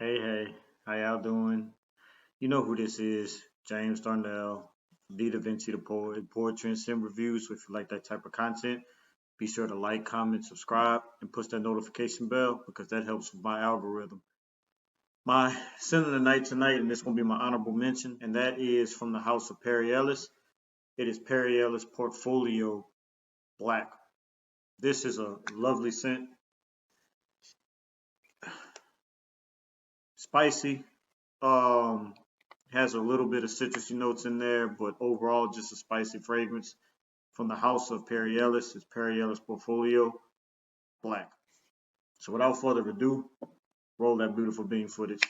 Hey, how y'all doing? You know who this is, James Darnell, the Davinci the Poet, Poetry and Sim Reviews. So if you like that type of content, be sure to like, comment, subscribe, and push that notification bell because that helps with my algorithm. My sin of the night tonight, and this is going to be my honorable mention, and that is from the house of Perry Ellis. It is Perry Ellis Portfolio Black. This is a lovely scent, spicy, has a little bit of citrusy notes in there, but overall just a spicy fragrance from the house of Perry Ellis. It's Perry Ellis Portfolio Black. So without further ado, roll that beautiful bean footage.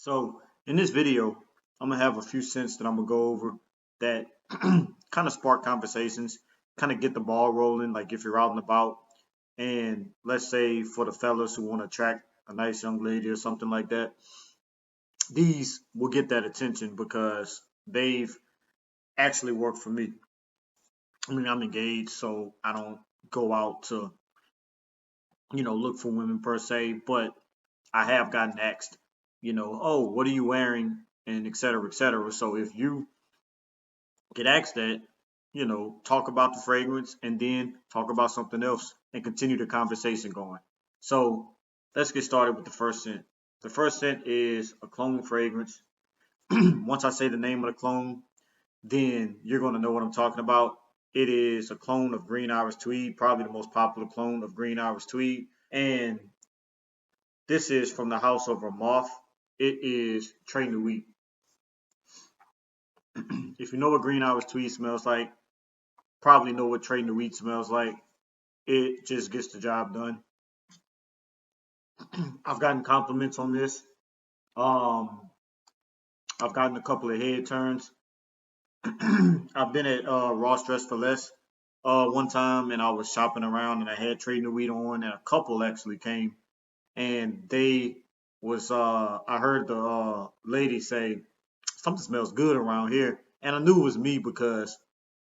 So in this video, I'm gonna have a few scents that I'm gonna go over that kind of spark conversations, kind of get the ball rolling. Like if you're out and about, and let's say for the fellas who want to attract a nice young lady or something like that, these will get that attention because they've actually worked for me. I mean, I'm engaged, so I don't go out to, look for women per se, but I have gotten asked, oh, what are you wearing? And et cetera, et cetera. So if you get asked that, talk about the fragrance and then talk about something else and continue the conversation going. So let's get started with the first scent. The first scent is a cologne fragrance. Once I say the name of the cologne, then you're going to know what I'm talking about. It is a clone of Green Iris Tweed, probably the most popular clone of Green Iris Tweed. And this is from the house of Ramoth. It is Trey Nuit. If you know what Green Iris Tweed smells like, probably know what Trey Nuit smells like. It just gets the job done. I've gotten compliments on this. Um, I've gotten a couple of head turns. I've been at Ross Dress for Less one time, and I was shopping around, and I had Trey Nuit on, and a couple actually came, and they was I heard the lady say something smells good around here, and I knew it was me because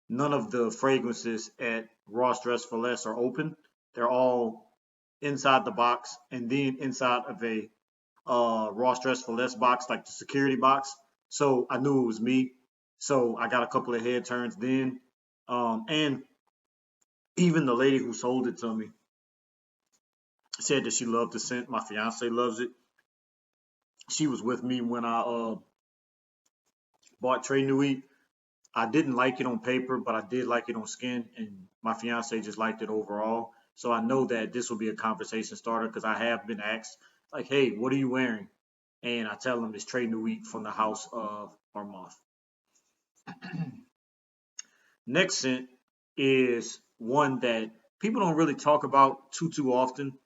none of the fragrances at Ross Dress for Less are open. They're all inside the box, and then inside of a Ross Dress for Less box, like the security box. So I knew it was me. So I got a couple of head turns then. And even the lady who sold it to me said that she loved the scent. My fiance loves it. She was with me when I bought Trey Nuit. I didn't like it on paper, but I did like it on skin, and my fiance just liked it overall. So I know that this will be a conversation starter because I have been asked, like, "Hey, what are you wearing?" And I tell them it's Trey Nuit from the house of Armoth. Next scent is one that people don't really talk about too often,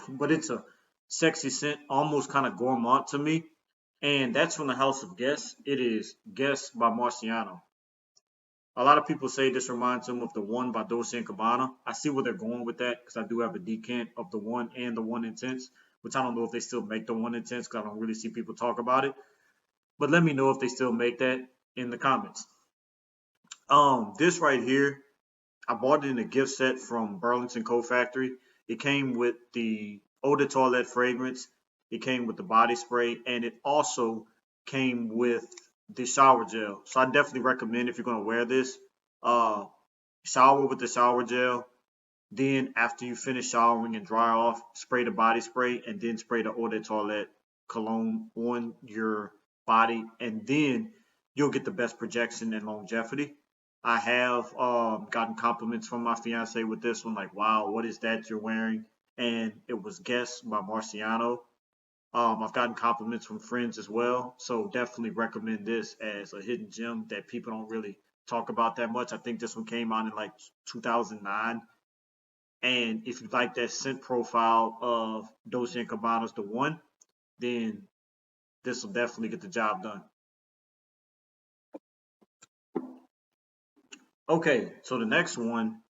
but it's a sexy scent, almost kind of gourmand to me. And that's from the house of Guess. It is Guess by Marciano. A lot of people say this reminds them of the one by Dolce and Gabbana. I see where they're going with that because I do have a decant of the one and the one intense, which I don't know if they still make the one intense because I don't really see people talk about it. But let me know if they still make that in the comments. This right here, I bought it in a gift set from Burlington Coat Factory. It came with the eau de toilette fragrance. It came with the body spray, and it also came with the shower gel. So I definitely recommend if you're gonna wear this, uh, shower with the shower gel. Then after you finish showering and dry off, spray the body spray, and then spray the eau de toilette cologne on your body, and then you'll get the best projection and longevity. I have gotten compliments from my fiance with this one, like, "Wow, what is that you're wearing?" And it was Guess by Marciano. I've gotten compliments from friends as well, so definitely recommend this as a hidden gem that people don't really talk about that much. I think this one came out in like 2009, and if you like that scent profile of Dolce and Gabbana's The One, then this will definitely get the job done. Okay, so the next one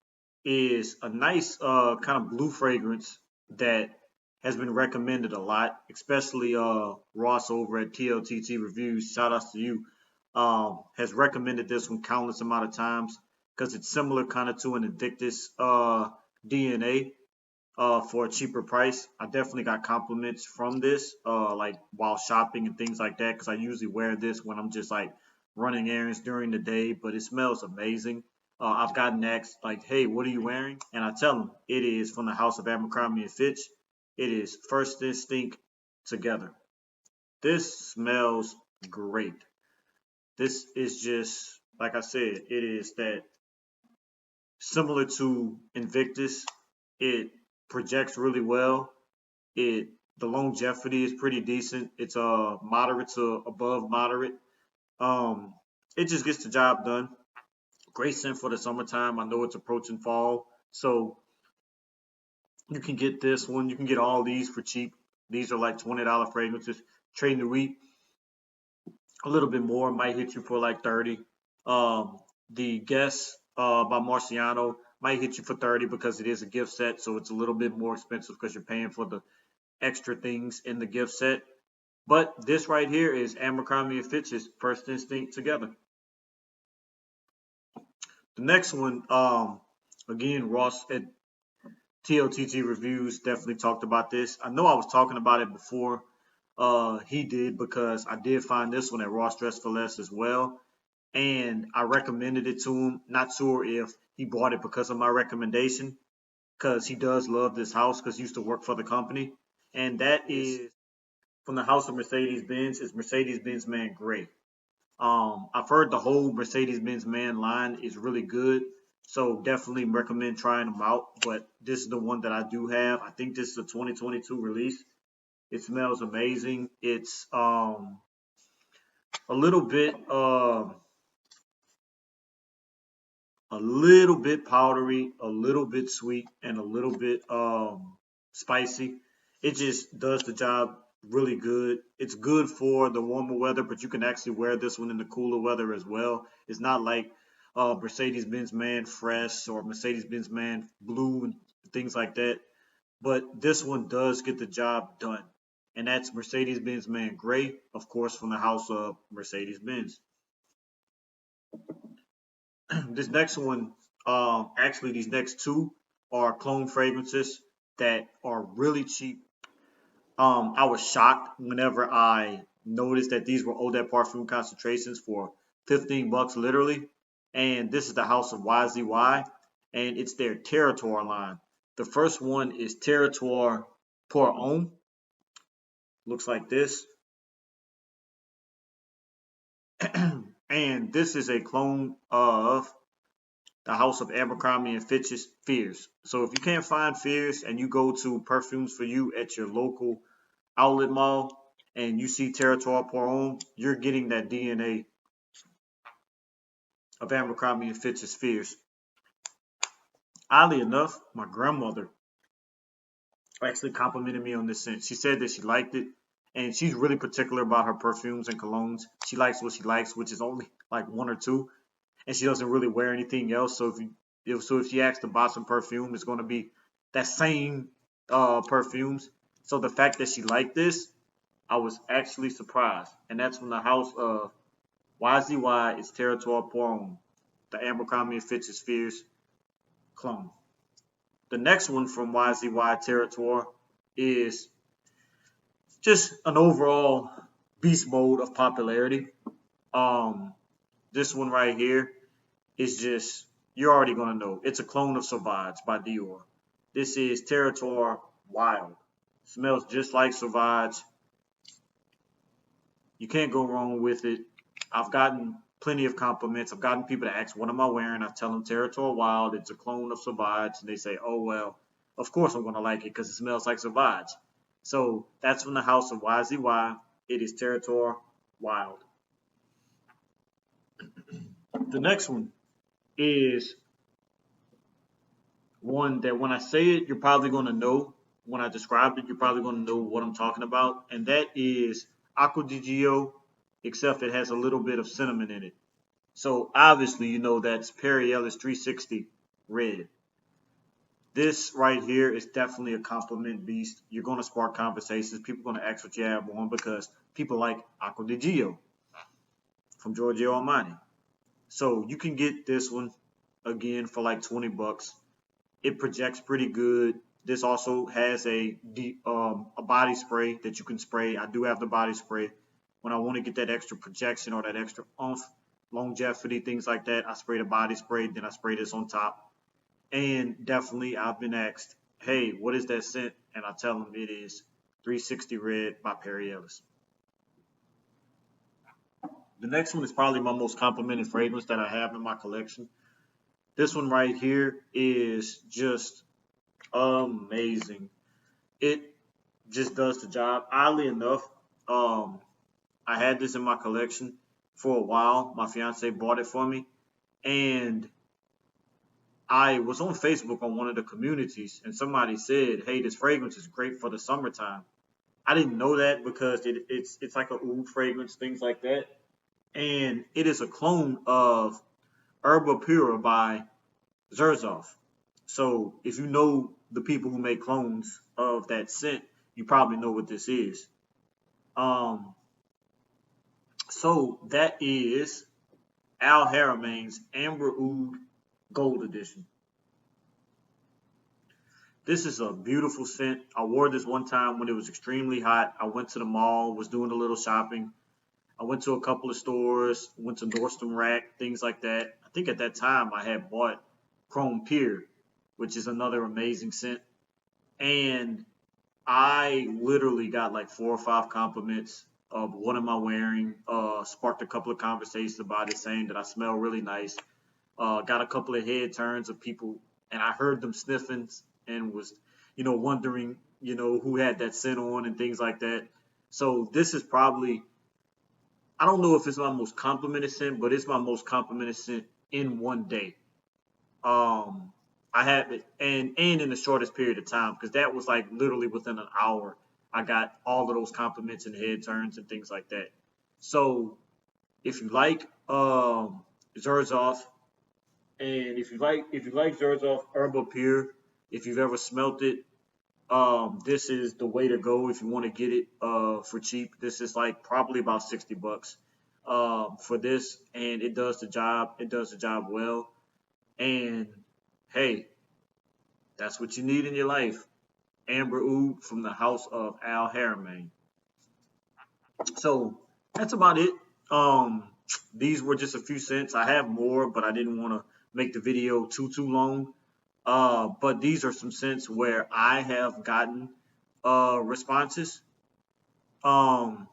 is a nice kind of blue fragrance that has been recommended a lot, especially Ross over at TLTT Reviews. Shout outs to you. Has recommended this one countless amount of times because it's similar kind of to an Invictus DNA for a cheaper price. I definitely got compliments from this, like while shopping and things like that, because I usually wear this when I'm just like running errands during the day, but it smells amazing. I've gotten asked like, "Hey, what are you wearing?" And I tell them it is from the House of Abercrombie and Fitch. It is First Instinct Together. This smells great. This is just like I said. It is that similar to Invictus. It projects really well. It The longevity is pretty decent. It's moderate to above moderate. Um, it just gets the job done. Great scent for the summertime. I know it's approaching fall, so you can get this one. You can get all these for cheap. These are like $20 fragrances. Trading the wheat a little bit more might hit you for like 30. The Guess by Marciano might hit you for 30 because it is a gift set, so it's a little bit more expensive because you're paying for the extra things in the gift set. But this right here is Abercrombie and Fitch's First Instinct Together. The next one, again, Ross at TLTT Reviews definitely talked about this. I know I was talking about it before he did because I did find this one at Ross Dress for Less as well. And I recommended it to him. Not sure if he bought it because of my recommendation, because he does love this house because he used to work for the company. And that is from the house of Mercedes-Benz is Mercedes-Benz Man Gray. I've heard the whole Mercedes-Benz Man line is really good, so definitely recommend trying them out. But this is the one that I do have. I think this is a 2022 release. It smells amazing. It's a little bit a little bit powdery, a little bit sweet, and a little bit spicy. It just does the job really good. It's good for the warmer weather, but you can actually wear this one in the cooler weather as well. It's not like Mercedes-Benz Man Fresh or Mercedes-Benz Man Blue and things like that. But this one does get the job done. And that's Mercedes-Benz Man Gray, of course, from the house of Mercedes-Benz. This next one, actually, these next two are clone fragrances that are really cheap. I was shocked whenever I noticed that these were Eau de Parfum concentrations for 15 bucks, literally. And this is the house of YZY, and it's their Territoire line. The first one is Territoire Pour Homme. Looks like this. And this is a clone of the house of Abercrombie and Fitch's Fierce. So if you can't find Fierce and you go to Perfumes for You at your local outlet mall and you see Territoire Pour Homme, you're getting that DNA of Abercrombie and Fitch's Fierce. Oddly enough, my grandmother actually complimented me on this scent. She said that she liked it, and she's really particular about her perfumes and colognes. She likes what she likes, which is only like one or two, and she doesn't really wear anything else. So if she asks to buy some perfume, it's going to be that same perfumes. So the fact that she liked this, I was actually surprised, and that's from the house of YZY. It's Territoire Pour Homme, the Abercrombie and Fitch's Fierce clone. The next one from YZY Territoire is just an overall beast mode of popularity. Um, this one right here is just, you're already gonna know. It's a clone of Sauvage by Dior. This is Territoire Wild. Smells just like Sauvage. You can't go wrong with it. I've gotten plenty of compliments. I've gotten people to ask, what am I wearing? I tell them Territoire Wild. It's a clone of Sauvage. And they say, oh, well, of course I'm going to like it because it smells like Sauvage. So that's from the house of YZY. It is Territoire Wild. The next one is one that when I say it, you're probably going to know. When I describe it, you're probably going to know what I'm talking about. And that is Acqua di Gio, except it has a little bit of cinnamon in it. So obviously, you know that's Perry Ellis 360 red. This right here is definitely a compliment beast. You're going to spark conversations. People are going to ask what you have on because people like Aqua di Gio from Giorgio Armani. So you can get this one again for like 20 bucks. It projects pretty good. This also has a body spray that you can spray. I do have the body spray. When I want to get that extra projection or that extra oomph, longevity, things like that, I spray the body spray, then I spray this on top. And definitely, I've been asked, hey, what is that scent? And I tell them it is 360 Red by Perry Ellis. The next one is probably my most complimented fragrance that I have in my collection. This one right here is just amazing. It just does the job. Oddly enough, I had this in my collection for a while. My fiance bought it for me, and I was on Facebook on one of the communities, and somebody said, "Hey, this fragrance is great for the summertime." I didn't know that because it's like a oud fragrance, things like that, and it is a clone of Herba Pura by Zerzov. So if you know the people who make clones of that scent, you probably know what this is. Um, so that is Al Haramain's Amber Oud Gold Edition. This is a beautiful scent. I wore this one time when it was extremely hot. I went to the mall, was doing a little shopping. I went to a couple of stores, went to Nordstrom Rack, things like that. I think at that time I had bought Chrome Pier, which is another amazing scent. And I literally got like 4 or 5 compliments of what am I wearing. Sparked a couple of conversations about it, saying that I smell really nice. Got a couple of head turns of people, and I heard them sniffing and was, wondering, who had that scent on and things like that. So this is probably, I don't know if it's my most complimented scent, but it's my most complimented scent in one day. Um, I had it, and in the shortest period of time, because that was like literally within an hour. I got all of those compliments and head turns and things like that. So if you like Zerzov, and if you like Zerzov Herbal Pure, if you've ever smelt it, this is the way to go if you want to get it for cheap. This is like probably about 60 bucks for this, and it does the job. It does the job well. And hey, that's what you need in your life. Amber Oud from the house of Al Haramain. So that's about it. Um, these were just a few cents. I have more, but I didn't want to make the video too long. But these are some cents where I have gotten responses. Um,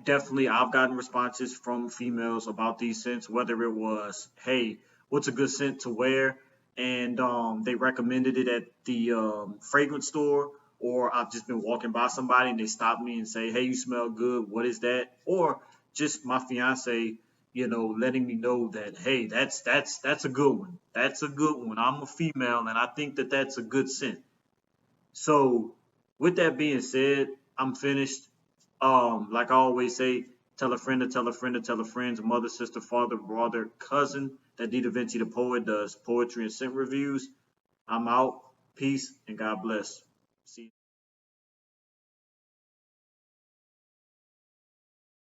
definitely I've gotten responses from females about these scents, whether it was, hey, what's a good scent to wear? And they recommended it at the fragrance store, or I've just been walking by somebody and they stop me and say, hey, you smell good. What is that? Or just my fiance, letting me know that, hey, that's a good one. That's a good one. I'm a female and I think that that's a good scent. So with that being said, I'm finished. Like I always say, tell a friend to tell a friend to tell a friend's mother, sister, father, brother, cousin that Davinci the poet does poetry and scent reviews. I'm out. Peace and God bless. See you.